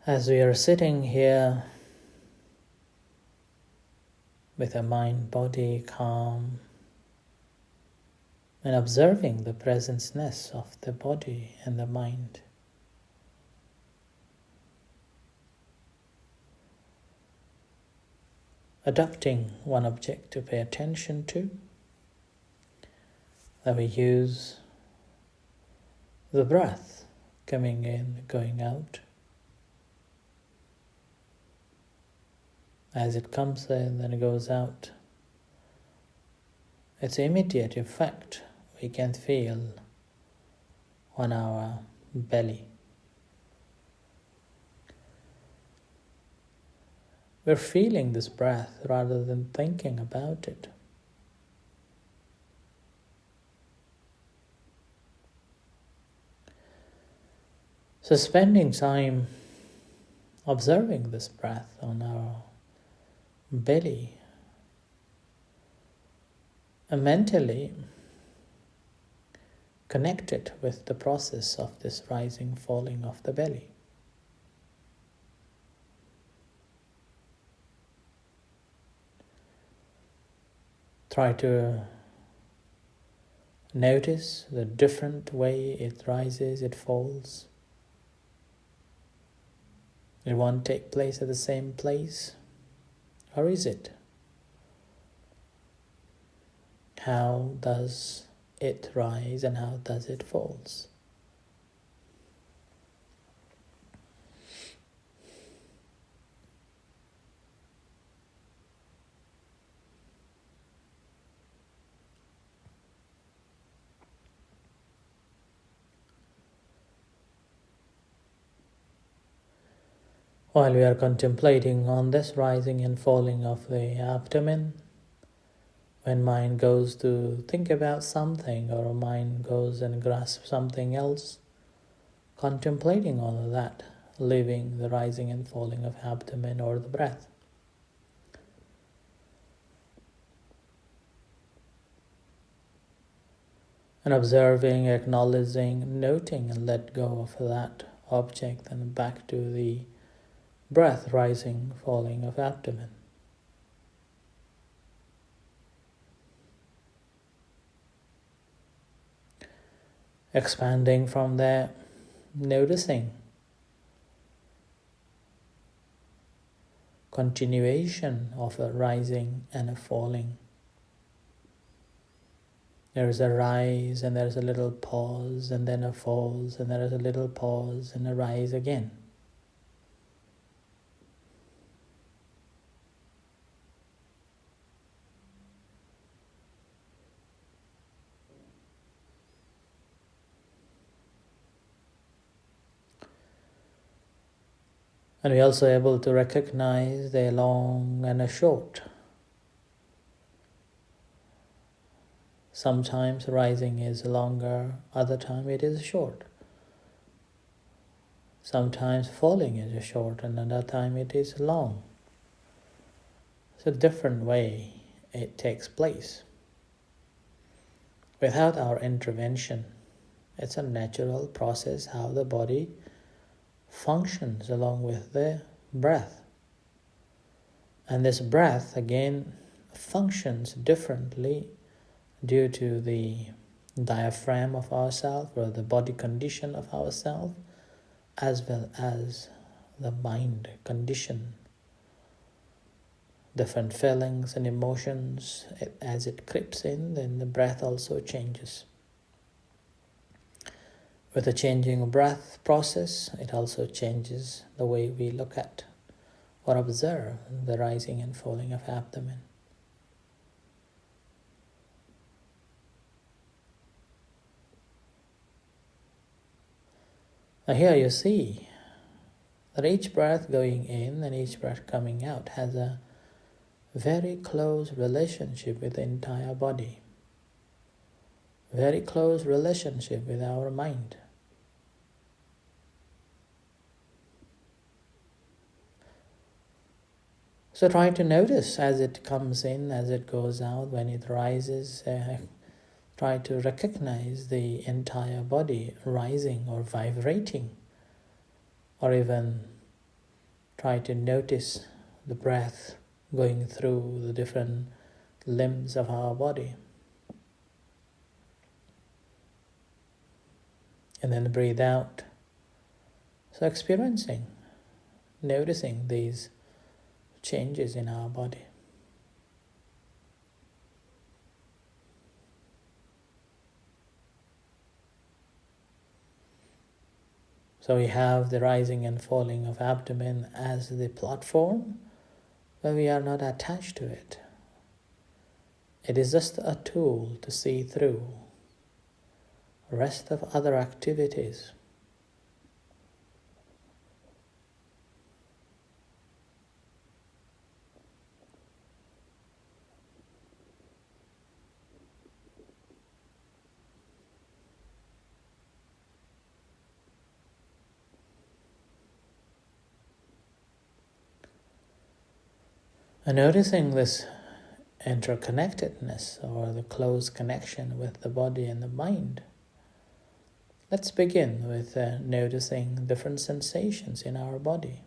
As we are sitting here with our mind, body calm, and observing the presenceness of the body and the mind, adopting one object to pay attention to, that we use the breath coming in, going out. As it comes in and it goes out, its immediate effect we can feel on our belly. We're feeling this breath rather than thinking about it. So spending time observing this breath on our belly, and mentally connect it with the process of this rising, falling of the belly. Try to notice the different way it rises, it falls. It won't take place at the same place, or is it? How does it rise and how does it falls? While we are contemplating on this rising and falling of the abdomen, when mind goes to think about something or mind goes and grasps something else, contemplating all of that, living the rising and falling of abdomen or the breath. And observing, acknowledging, noting and let go of that object and back to the breath, rising, falling of abdomen. Expanding from there, noticing continuation of a rising and a falling. There is a rise and there is a little pause and then a falls and there is a little pause and a rise again. And we're also able to recognize the long and a short. Sometimes rising is longer, other time it is short. Sometimes falling is short and another time it is long. It's a different way it takes place. Without our intervention, it's a natural process how the body functions along with the breath. And this breath again functions differently due to the diaphragm of ourselves or the body condition of ourselves, as well as the mind condition. Different feelings and emotions, as it creeps in, then the breath also changes. With the changing breath process, it also changes the way we look at or observe the rising and falling of abdomen. Now here you see that each breath going in and each breath coming out has a very close relationship with the entire body. Very close relationship with our mind. So try to notice as it comes in, as it goes out, when it rises. Try to recognize the entire body rising or vibrating, or even try to notice the breath going through the different limbs of our body. And then breathe out. So experiencing, noticing these changes in our body. So we have the rising and falling of abdomen as the platform, but we are not attached to it. It is just a tool to see through the rest of other activities. And noticing this interconnectedness or the close connection with the body and the mind, let's begin with noticing different sensations in our body.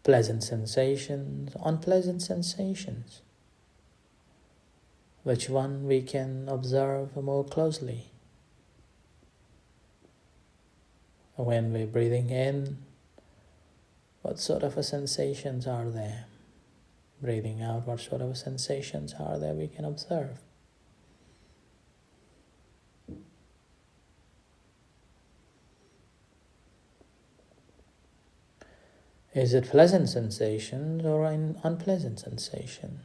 Pleasant sensations, unpleasant sensations. Which one we can observe more closely? When we're breathing in, what sort of sensations are there? Breathing out, what sort of sensations are there we can observe? Is it pleasant sensations or an unpleasant sensation?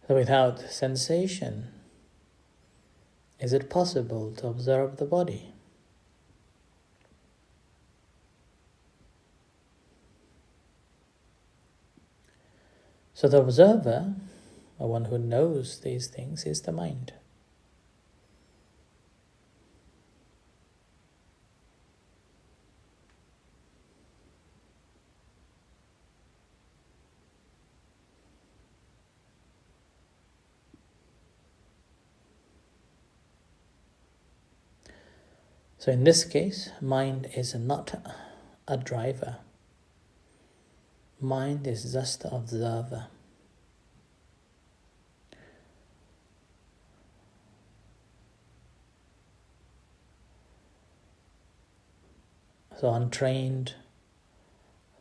So without sensation, is it possible to observe the body? So the observer, or one who knows these things, is the mind. So in this case, mind is not a driver. Mind is just the observer. So untrained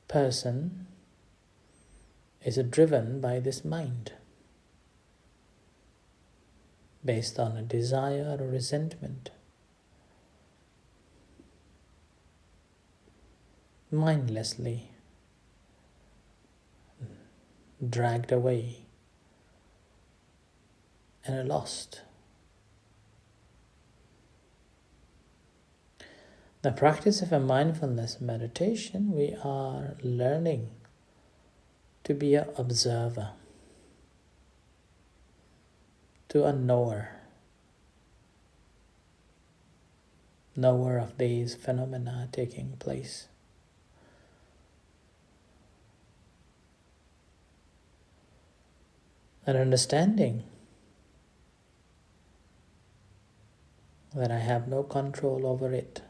person is driven by this mind, based on a desire or resentment. Mindlessly dragged away and lost. The practice of a mindfulness meditation, we are learning to be an observer, to a knower of these phenomena taking place. An understanding that I have no control over it.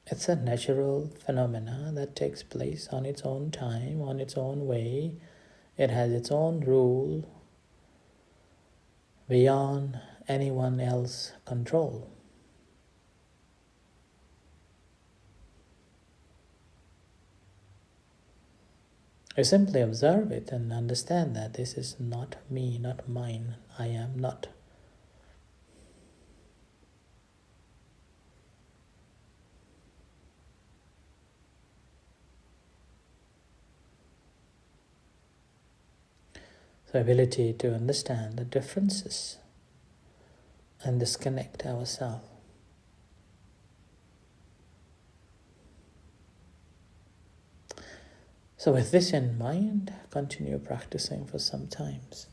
It's a natural phenomena that takes place on its own time, on its own way. It has its own rule beyond anyone else's control. I simply observe it and understand that this is not me, not mine. I am not. So ability to understand the differences and disconnect ourselves. So with this in mind, continue practicing for some times.